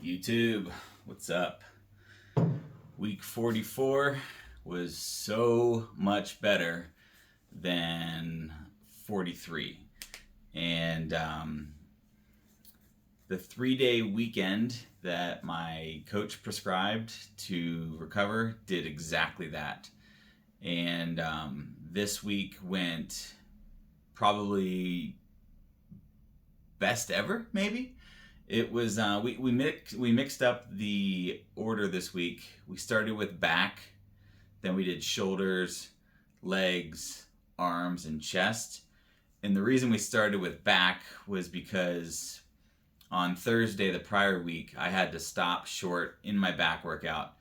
YouTube, what's up? Week 44 was so much better than 43. And the 3-day weekend that my coach prescribed to recover did exactly that. And this week went probably best ever, maybe. It was we mixed up the order this week. We started with back, then we did shoulders, legs, arms, and chest. And the reason we started with back was because on Thursday the prior week I had to stop short in my back workout.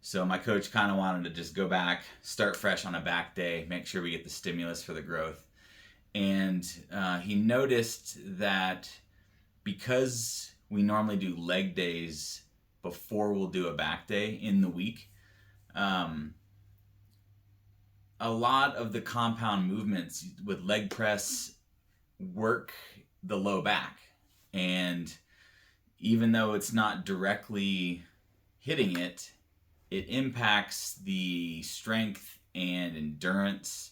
So my coach kind of wanted to just go back, start fresh on a back day, make sure we get the stimulus for the growth. And he noticed that because we normally do leg days before we'll do a back day in the week, a lot of the compound movements with leg press work the low back. And even though it's not directly hitting it, it impacts the strength and endurance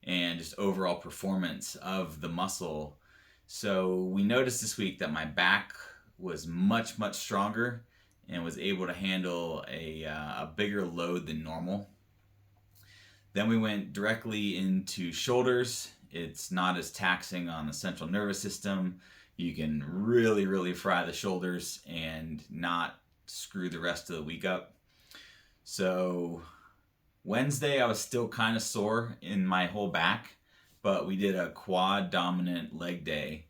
and just overall performance of the muscle. So we noticed this week that my back was much stronger and was able to handle a bigger load than normal. Then we went directly into shoulders. It's not as taxing on the central nervous system. You can really fry the shoulders and not screw the rest of the week up. So Wednesday I was still kind of sore in my whole back, but we did a quad dominant leg day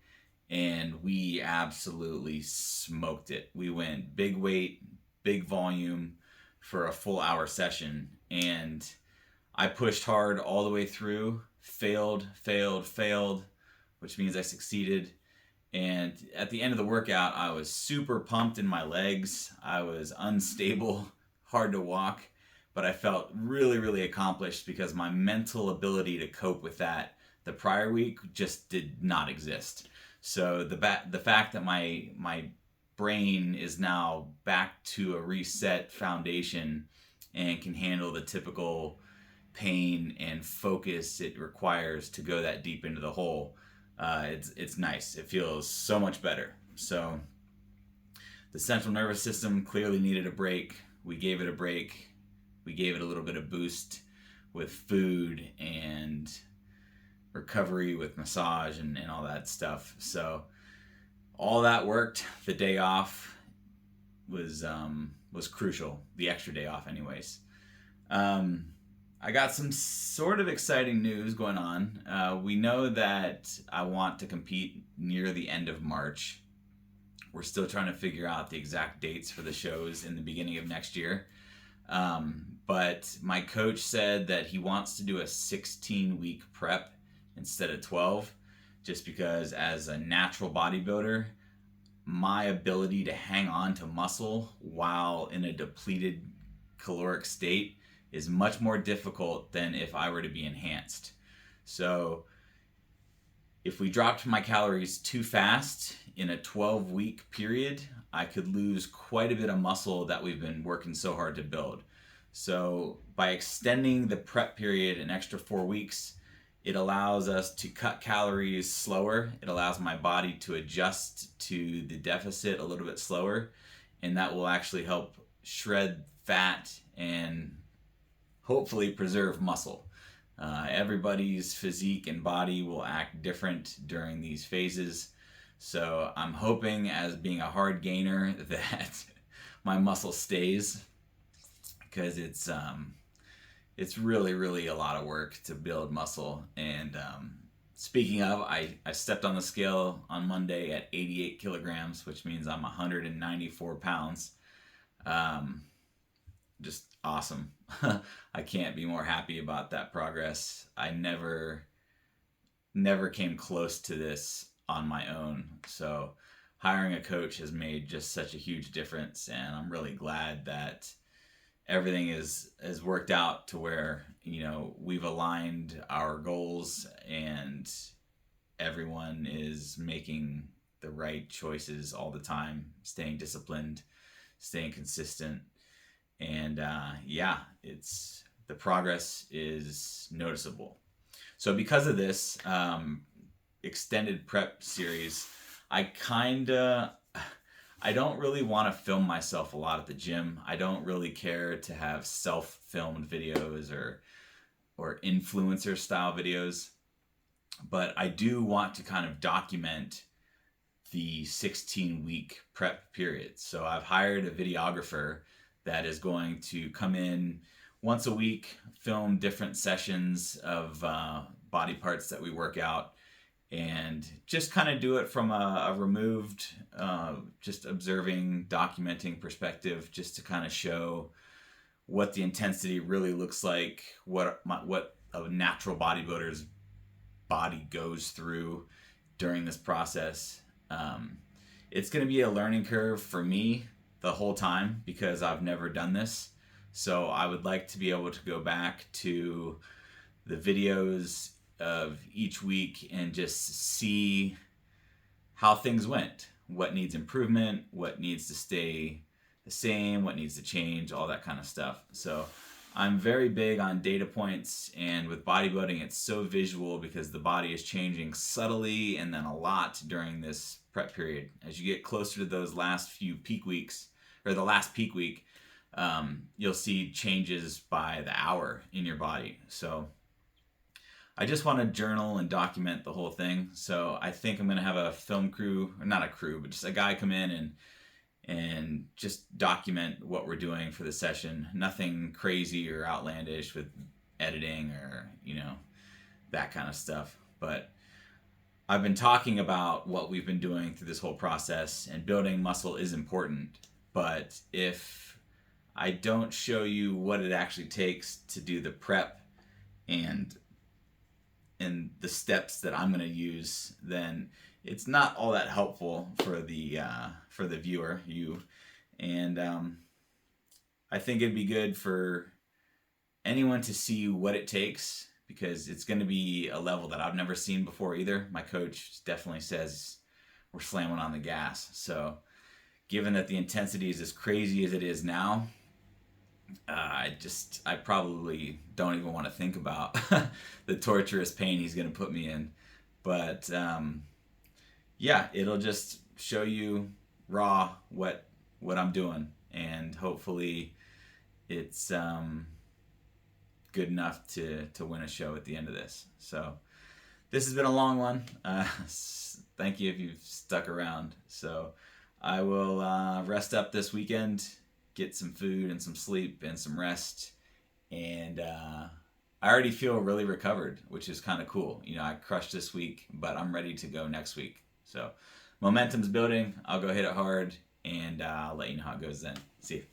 and we absolutely smoked it. We went big weight, big volume for a full hour session, and I pushed hard all the way through, failed, which means I succeeded. And at the end of the workout, I was super pumped in my legs. I was unstable, hard to walk, but I felt really accomplished because my mental ability to cope with that the prior week just did not exist. So the fact that my brain is now back to a reset foundation and can handle the typical pain and focus it requires to go that deep into the hole, it's nice. It feels so much better. So the central nervous system clearly needed a break. We gave it a break. We gave it a little bit of boost with food and recovery with massage and all that stuff. So all that worked. The day off was crucial. The extra day off anyways. I got some sort of exciting news going on. We know that I want to compete near the end of March. We're still trying to figure out the exact dates for the shows in the beginning of next year. But my coach said that he wants to do a 16-week prep instead of 12, just because as a natural bodybuilder, my ability to hang on to muscle while in a depleted caloric state is much more difficult than if I were to be enhanced. So if we dropped my calories too fast in a 12-week period, I could lose quite a bit of muscle that we've been working so hard to build. So by extending the prep period an extra 4 weeks, it allows us to cut calories slower. It allows my body to adjust to the deficit a little bit slower, and that will actually help shred fat and hopefully preserve muscle. Everybody's physique and body will act different during these phases. So I'm hoping, as being a hard gainer, that my muscle stays, because it's really a lot of work to build muscle. And speaking of, I stepped on the scale on Monday at 88 kilograms, which means I'm 194 pounds. Just awesome. I can't be more happy about that progress. I never came close to this on my own. So hiring a coach has made just such a huge difference, and I'm really glad that everything has worked out to where, we've aligned our goals and everyone is making the right choices all the time, staying disciplined, staying consistent. And yeah, the progress is noticeable. So because of this extended prep series, I don't really want to film myself a lot at the gym. I don't really care to have self-filmed videos or influencer style videos, but I do want to kind of document the 16-week prep period. So I've hired a videographer that is going to come in once a week, film different sessions of body parts that we work out, and just kind of do it from a removed, just observing, documenting perspective, just to kind of show what the intensity really looks like, what a natural bodybuilder's body goes through during this process. It's going to be a learning curve for me the whole time because I've never done this. So I would like to be able to go back to the videos of each week and just see how things went, what needs improvement, what needs to stay the same, what needs to change, all that kind of stuff. So I'm very big on data points, and with bodybuilding it's so visual because the body is changing subtly and then a lot during this prep period. As you get closer to those last few peak weeks, or the last peak week, you'll see changes by the hour in your body. So I just want to journal and document the whole thing. So I think I'm going to have a film crew, or not a crew, but just a guy come in and just document what we're doing for the session. Nothing crazy or outlandish with editing or, that kind of stuff. But I've been talking about what we've been doing through this whole process, and building muscle is important. But if I don't show you what it actually takes to do the prep and the steps that I'm going to use, then it's not all that helpful for the viewer, you. And I think it'd be good for anyone to see what it takes, because it's going to be a level that I've never seen before either. My coach definitely says we're slamming on the gas. So given that the intensity is as crazy as it is now, I probably don't even want to think about the torturous pain he's going to put me in. But yeah, it'll just show you raw what I'm doing, and hopefully it's good enough to win a show at the end of this. So this has been a long one. Thank you if you've stuck around. So I will rest up this weekend, get some food and some sleep and some rest, and I already feel really recovered, which is kind of cool. I crushed this week, but I'm ready to go next week. So momentum's building. I'll go hit it hard, and I'll let you know how it goes then. See you.